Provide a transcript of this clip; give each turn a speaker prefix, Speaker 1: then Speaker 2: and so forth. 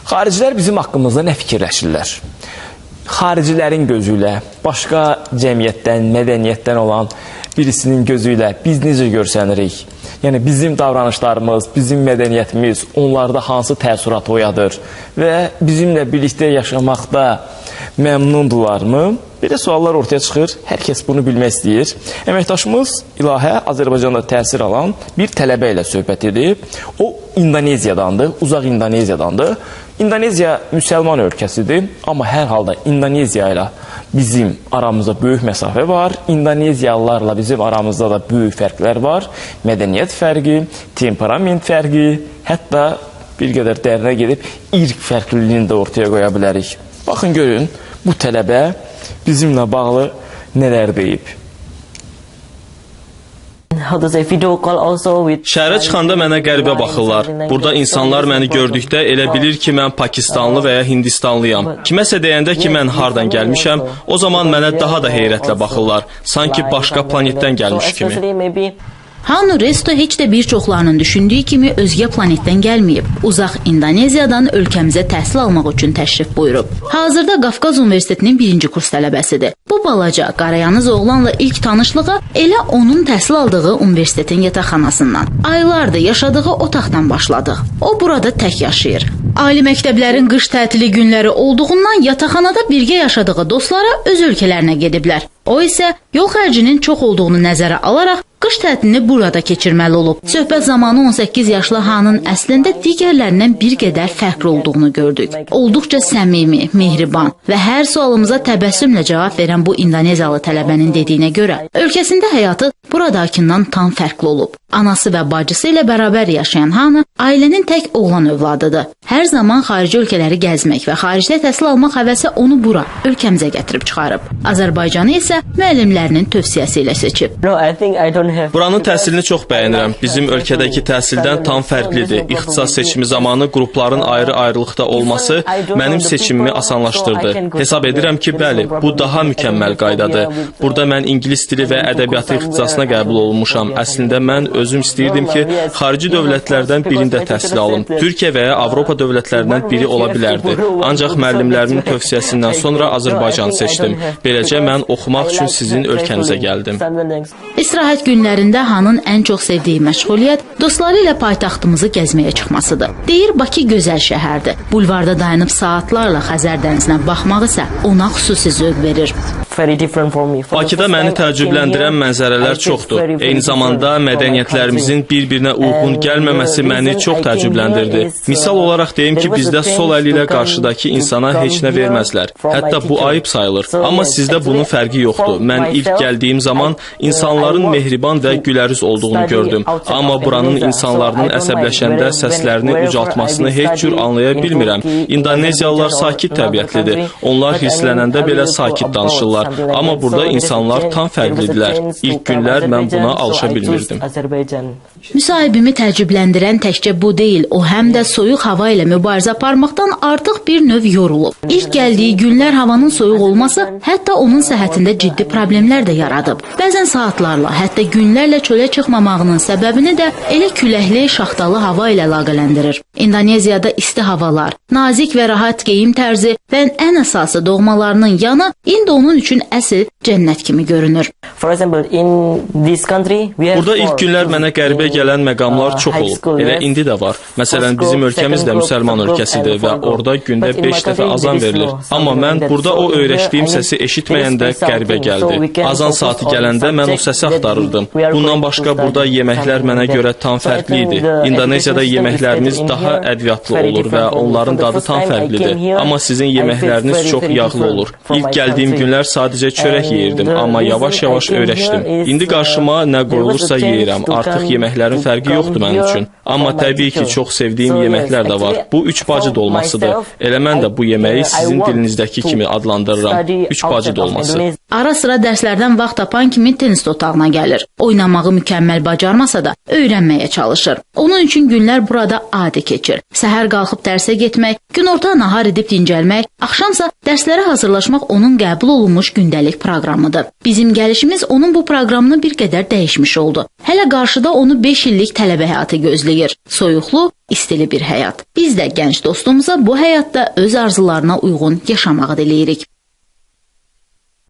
Speaker 1: Xaricilər bizim haqqımızda nə fikirləşirlər? Xaricilərin gözü ilə, başqa cəmiyyətdən, mədəniyyətdən olan birisinin gözü ilə biz necə görsənirik? Yəni bizim davranışlarımız, bizim mədəniyyətimiz onlarda hansı təəssürat oyadır və bizimlə birlikdə yaşamaqda məmnundurlarmı? Belə suallar ortaya çıxır, hər kəs bunu bilmək istəyir. Əməkdaşımız İlahə Azərbaycanda təhsil alan bir tələbə ilə söhbət edib. O İndoneziyadandır, uzaq İndoneziyadandır. İndoneziya müsəlman ölkəsidir, amma hər halda Indoneziya ilə bizim aramızda böyük məsafə var. İndoneziyalılarla bizim aramızda da böyük fərqlər var. Mədəniyyət fərqi, temperament fərqi, hətta bir qədər dərinə gedib irq fərqliliyini də ortaya qoya bilərik. Baxın, görün, bu tələbə bizimlə bağlı nələr deyib.
Speaker 2: Şəhərə çıxanda mənə qəribə baxırlar. Burada insanlar məni gördükdə elə bilir ki, mən Pakistanlı və ya Hindistanlıyam. Kiməsə deyəndə ki, mən hardan gəlmişəm, o zaman mənə daha da heyrətlə baxırlar. Sanki başqa planetdən gəlmiş kimi.
Speaker 3: Hanu Resto heç də bir çoxlarının düşündüyü kimi özgə planetdən gəlməyib. Uzaq İndoneziyadan ölkəmizə təhsil almaq üçün təşrif buyurub. Hazırda Qafqaz Universitetinin 1-ci kurs tələbəsidir. Bu balaca, qarayanız oğlanla ilk tanışlığa elə onun təhsil aldığı universitetin yataqxanasından, aylardır yaşadığı otaqdan başladıq. O burada tək yaşayır. Ali məktəblərin qış tətili günləri olduğundan yataqxanada birgə yaşadığı dostlara öz ölkələrinə gediblər. O isə yol xərcinin çox olduğunu nəzərə alaraq qış tətilini burada keçirməli olub. Söhbət zamanı 18 yaşlı Hanın əslində digərlərindən bir qədər fərqli olduğunu gördük. Olduqca səmimi, mehriban və hər sualımıza təbəssümlə cavab verən bu İndoneziyalı tələbənin dediyinə görə, ölkəsində həyatı buradakından tam fərqli olub. Anası və bacısı ilə bərabər yaşayan Hanı ailənin tək oğlan övladıdır. Hər zaman xarici ölkələri gəzmək və xaricdə təhsil almaq həvəsi onu bura, ölkəmizə gətirib çıxarıb. Azərbaycanı isə müəllimlərinin tövsiyəsi ilə seçib.
Speaker 2: Buranın təhsilini çox bəyənirəm. Bizim ölkədəki təhsildən tam fərqlidir. İxtisas seçimi zamanı qrupların ayrı-ayrılıqda olması mənim seçimimi asanlaşdırdı. Hesab edirəm ki, bəli, bu daha mükəmməl qaydadır. Burada mən ingilis dili və ədəbiyyatı ixtisasına qəbul olunmuşam. Əslində mən özüm istəyirdim ki, xarici dövlətlərdən birində təhsil alım. Türkiyə və ya Avropa dövlətlərindən biri ola bilərdi. Ancaq müəllimlərimin tövsiyəsindən sonra Azərbaycanı seçdim. Beləcə mən oxumaq üçün sizin ölkənizə gəldim.
Speaker 3: İstirahət günlərində Hanın ən çox sevdiyi məşğuliyyət dostları ilə paytaxtımızı gəzməyə çıxmasıdır. Deyir, Bakı gözəl şəhərdir. Bulvarda dayanıb saatlarla Xəzər dənizinə baxmaq isə ona xüsusi zövq verir.
Speaker 2: Bakıda məni təəccübləndirən mənzərələr çoxdur. Eyni zamanda mədəniyyətlərimizin bir-birinə uyğun gəlməməsi məni çox təəccübləndirdi. Misal olaraq deyim ki, bizdə sol əli ilə qarşıdakı insana heç nə verməzlər. Hətta bu ayıb sayılır. Amma sizdə bunun fərqi yoxdur. Mən ilk gəldiyim zaman insanların mehriban və gülərüz olduğunu gördüm. Amma buranın insanlarının əsəbləşəndə səslərini ucaltmasını heç cür anlaya bilmirəm. İndoneziyalılar sakit təbiətlidir. Onlar hirslənəndə belə sakit danışırlar. Amma burada insanlar tam fərqlidirlər. İlk günlər mən buna alışa bilmirdim.
Speaker 3: Müsahibimi təəccübləndirən təkcə bu deyil, o həm də soyuq hava ilə mübarizə aparmaqdan artıq bir növ yorulub. İlk gəldiyi günlər havanın soyuq olması hətta onun səhhətində ciddi problemlər də yaradıb. Bəzən saatlarla, hətta günlərlə çölə çıxmamağının səbəbini də elə küləkli, şaxtalı hava ilə əlaqələndirir. İndoneziyada isti havalar, nazik və rahat geyim tərzi və ən əsası doğmalarının yanı indi onun üçün əsl cənnət kimi görünür.
Speaker 2: Burada ilk günlər mənə qəribə gələn məqamlar çox olub. Elə indi də var. Məsələn, bizim ölkəmiz də müsəlman ölkəsidir və orada gündə 5 dəfə azan verilir. Amma mən burada o öyrəşdiyim səsi eşitməyəndə qəribə gəldi. Azan saati gələndə mən o səsi axtarırdım. Bundan başqa burada yeməklər mənə görə tam fərqli idi. İndoneziyada yeməklərimiz daha ədviyyatlı olur və onların dadı tam fərqlidir. Amma sizin yeməkləriniz çox yağlı olur. İlk gəldiyim günlər sadəcə çörək yeyirdim, amma yavaş-yavaş öyrəşdim. İndi qarşıma nə qoyulursa yeyirəm. Artıq yeməklərin fərqi yoxdur mənim üçün. Amma təbii ki, çox sevdiyim yeməklər də var. Bu üç bacı dolmasıdır. Elə mən də bu yeməyi sizin dilinizdəki kimi adlandırıram. Üç bacı dolması.
Speaker 3: Ara sıra dərslərdən vaxt tapan kimi tenis otağına gəlir. Oynamağı mükəmməl bacarmasa da öyrənməyə çalışır. Onun üçün günlər burada adi keçir. Səhər qalxıb dərsə getmək, günorta nahar edib dincəlmək, axşamsa dərslərə hazırlaşmaq onun qəbul olunmuş gündəlik proqramıdır. Bizim gəlişimiz onun bu proqramını bir qədər dəyişmiş oldu. Hələ qarşıda onu 5 illik tələbə həyatı gözləyir. arzuluyur. Soyuqlu, istili bir həyat. Biz də gənc dostumuza bu həyatda öz arzularına uyğun yaşamağı diləyirik.